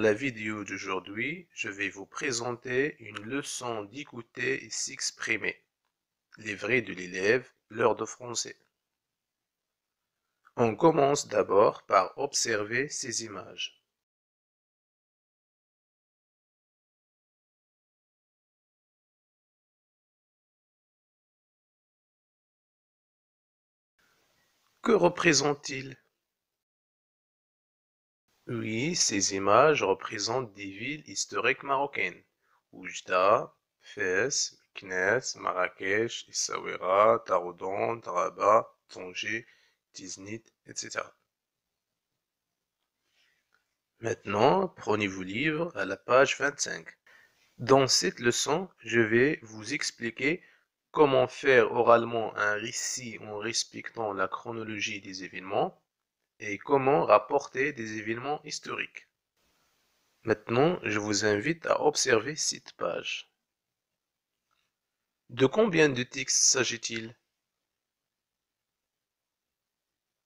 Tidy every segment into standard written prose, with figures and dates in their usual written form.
la vidéo d'aujourd'hui, je vais vous présenter une leçon d'écouter et s'exprimer. Les vrais de l'élève, l'heure de français. On commence d'abord par observer ces images. Que représentent-ils? Oui, ces images représentent des villes historiques marocaines. Oujda, Fès, Meknès, Marrakech, Essaouira, Taroudant, Rabat, Tanger, Tiznit, etc. Maintenant, prenez vos livres à la page 25. Dans cette leçon, je vais vous expliquer comment faire oralement un récit en respectant la chronologie des événements et comment rapporter des événements historiques. Maintenant, je vous invite à observer cette page. De combien de textes s'agit-il?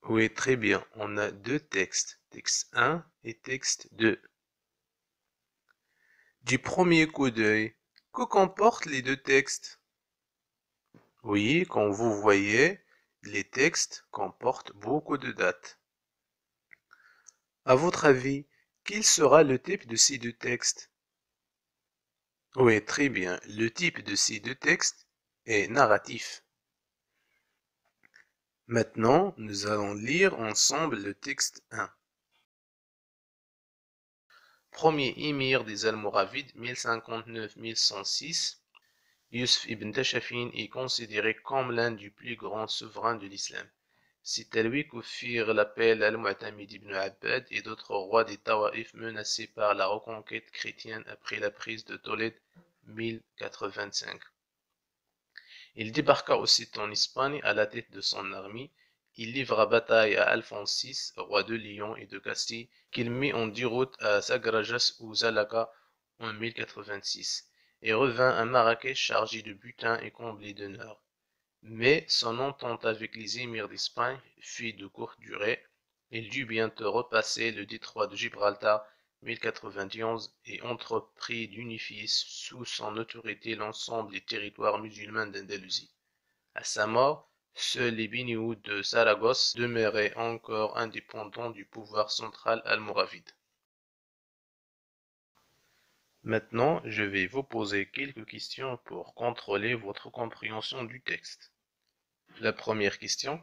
Oui, très bien. On a deux textes, texte 1 et texte 2. Du premier coup d'œil, que comportent les deux textes? Oui, comme vous voyez, les textes comportent beaucoup de dates. À votre avis, quel sera le type de ces deux textes? Oui, très bien. Le type de ces deux textes est narratif. Maintenant, nous allons lire ensemble le texte 1. Premier émir des Almoravides, 1059-1106. Yusuf ibn Tashafin est considéré comme l'un des plus grands souverains de l'islam. C'est à lui qu'offrirent l'appel al-Mu'tamid ibn Abbad et d'autres rois des Tawaïf menacés par la reconquête chrétienne après la prise de Tolède 1085. Il débarqua aussitôt en Espagne à la tête de son armée. Il livra bataille à Alphonse VI, roi de Lyon et de Castille, qu'il mit en déroute à Sagrajas ou Zalaga en 1086, et revint à Marrakech chargé de butin et comblé d'honneur. Mais son entente avec les émirs d'Espagne fut de courte durée. Il dut bientôt repasser le détroit de Gibraltar 1091 et entreprit d'unifier sous son autorité l'ensemble des territoires musulmans d'Andalousie. À sa mort, seuls les Bénioud de Saragosse demeuraient encore indépendants du pouvoir central almoravide. Maintenant, je vais vous poser quelques questions pour contrôler votre compréhension du texte. La première question.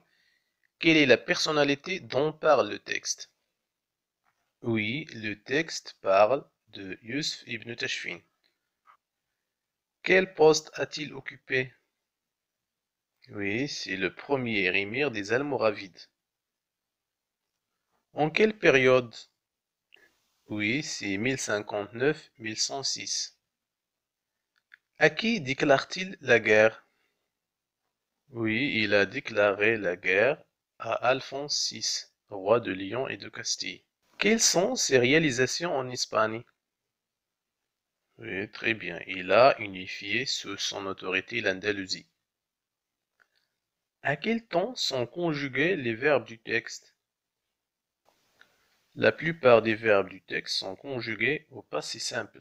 Quelle est la personnalité dont parle le texte? Oui, le texte parle de Yusuf ibn Tashfin. Quel poste a-t-il occupé? Oui, c'est le premier émir des Almoravides. En quelle période? Oui, c'est 1059-1106. À qui déclare-t-il la guerre? Oui, il a déclaré la guerre à Alphonse VI, roi de Lyon et de Castille. Quelles sont ses réalisations en Espagne? Oui, très bien. Il a unifié sous son autorité l'Andalousie. À quel temps sont conjugués les verbes du texte? La plupart des verbes du texte sont conjugués au passé simple.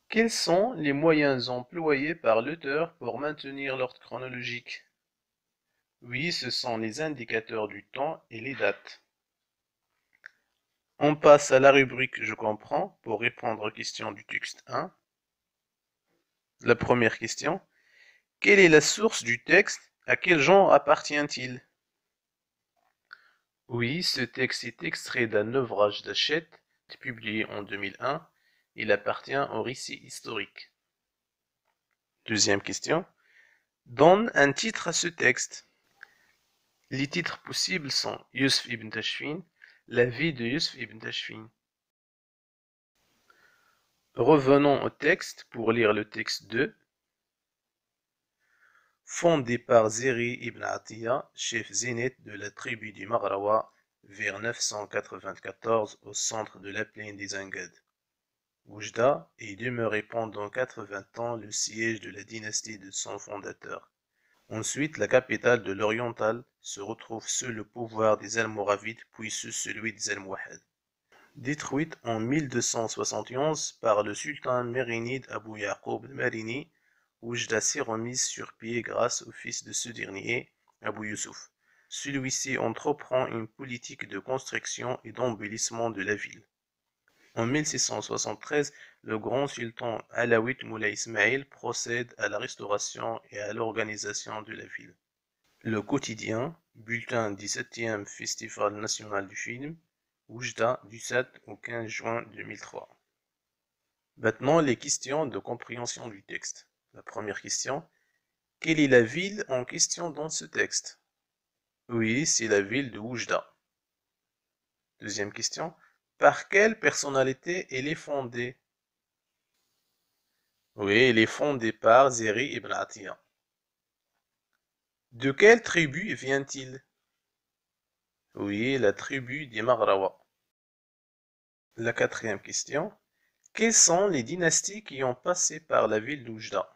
Quels sont les moyens employés par l'auteur pour maintenir l'ordre chronologique? Oui, ce sont les indicateurs du temps et les dates. On passe à la rubrique Je comprends pour répondre aux questions du texte 1. La première question. Quelle est la source du texte? À quel genre appartient-il? Oui, ce texte est extrait d'un ouvrage d'Hachette, publié en 2001. Il appartient au récit historique. Deuxième question. Donne un titre à ce texte. Les titres possibles sont Yusuf ibn Tashfin, la vie de Yusuf ibn Tashfin. Revenons au texte pour lire le texte 2. Fondé par Zéri ibn Atiyah, chef zénith de la tribu du Maghrawa, vers 994 au centre de la plaine des Angad. Oujda est demeuré pendant 80 ans le siège de la dynastie de son fondateur. Ensuite, la capitale de l'Oriental se retrouve sous le pouvoir des Almoravides puis sous celui des Almohades. détruite en 1271 par le sultan mérinide Abou Yaqub al-Marini. Oujda s'est remise sur pied grâce au fils de ce dernier, Abou Youssouf. Celui-ci entreprend une politique de construction et d'embellissement de la ville. En 1673, le grand sultan alawite Moulay Ismail procède à la restauration et à l'organisation de la ville. Le quotidien, bulletin du 7e Festival national du film, Oujda, du 7 au 15 juin 2003. Maintenant, les questions de compréhension du texte. La première question, quelle est la ville en question dans ce texte? Oui, c'est la ville de Oujda. Deuxième question, par quelle personnalité elle est fondée? Oui, elle est fondée par Zeri ibn Atiya. De quelle tribu vient-il? Oui, la tribu des Maghrawa. La quatrième question, quelles sont les dynasties qui ont passé par la ville d'Oujda?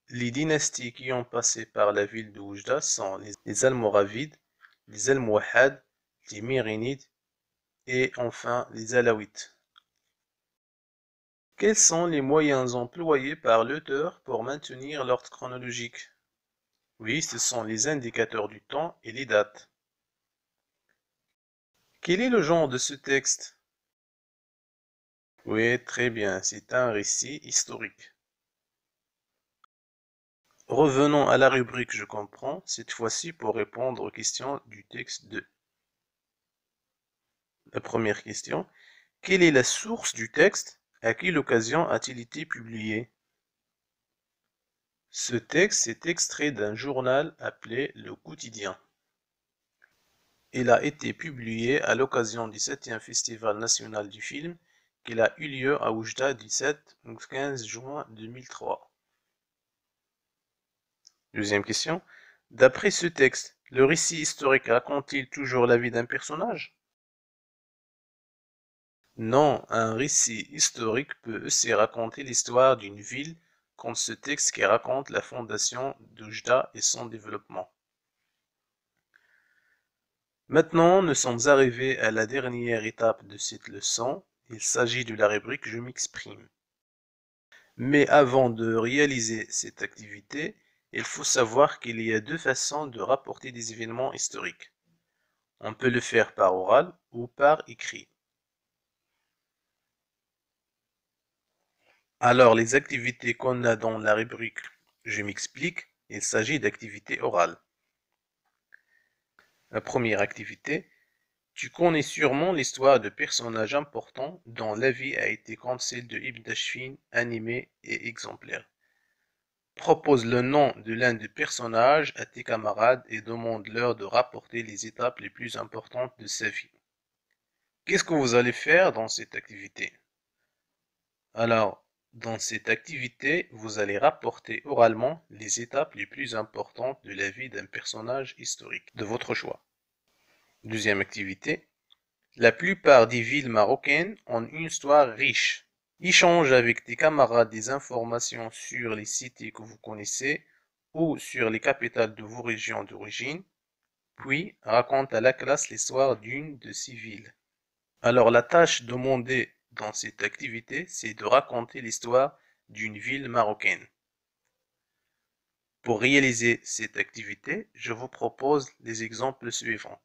Les dynasties qui ont passé par la ville d'Oujda sont les Almoravides, les Almohades, les Mérinides et enfin les Alaouites. Quels sont les moyens employés par l'auteur pour maintenir l'ordre chronologique? Oui, ce sont les indicateurs du temps et les dates. Quel est le genre de ce texte? Oui, très bien, c'est un récit historique. Revenons à la rubrique Je comprends, cette fois-ci pour répondre aux questions du texte 2. La première question, quelle est la source du texte? À quelle occasion a-t-il été publié? Ce texte est extrait d'un journal appelé Le Quotidien. Il a été publié à l'occasion du 7e Festival national du film qui a eu lieu à Oujda du 7 au 15 juin 2003. Deuxième question. D'après ce texte, le récit historique raconte-t-il toujours la vie d'un personnage? Non, un récit historique peut aussi raconter l'histoire d'une ville, comme ce texte qui raconte la fondation d'Oujda et son développement. Maintenant, nous sommes arrivés à la dernière étape de cette leçon. Il s'agit de la rubrique Je m'exprime. Mais avant de réaliser cette activité, il faut savoir qu'il y a deux façons de rapporter des événements historiques. On peut le faire par oral ou par écrit. Alors, les activités qu'on a dans la rubrique Je m'explique, il s'agit d'activités orales. La première activité, tu connais sûrement l'histoire de personnages importants dont la vie a été comme celle de Ibn Tashfin, animée et exemplaire. Propose le nom de l'un des personnages à tes camarades et demande-leur de rapporter les étapes les plus importantes de sa vie. Qu'est-ce que vous allez faire dans cette activité? Alors, dans cette activité, vous allez rapporter oralement les étapes les plus importantes de la vie d'un personnage historique de votre choix. Deuxième activité, la plupart des villes marocaines ont une histoire riche. Échange avec tes camarades des informations sur les cités que vous connaissez ou sur les capitales de vos régions d'origine, puis raconte à la classe l'histoire d'une de ces villes. Alors la tâche demandée dans cette activité, c'est de raconter l'histoire d'une ville marocaine. Pour réaliser cette activité, je vous propose les exemples suivants.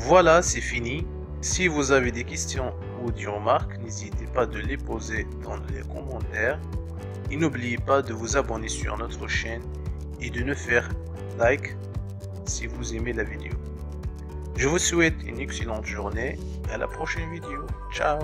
Voilà, c'est fini. Si vous avez des questions ou des remarques, n'hésitez pas de les poser dans les commentaires. Et n'oubliez pas de vous abonner sur notre chaîne et de nous faire like si vous aimez la vidéo. Je vous souhaite une excellente journée. À la prochaine vidéo. Ciao.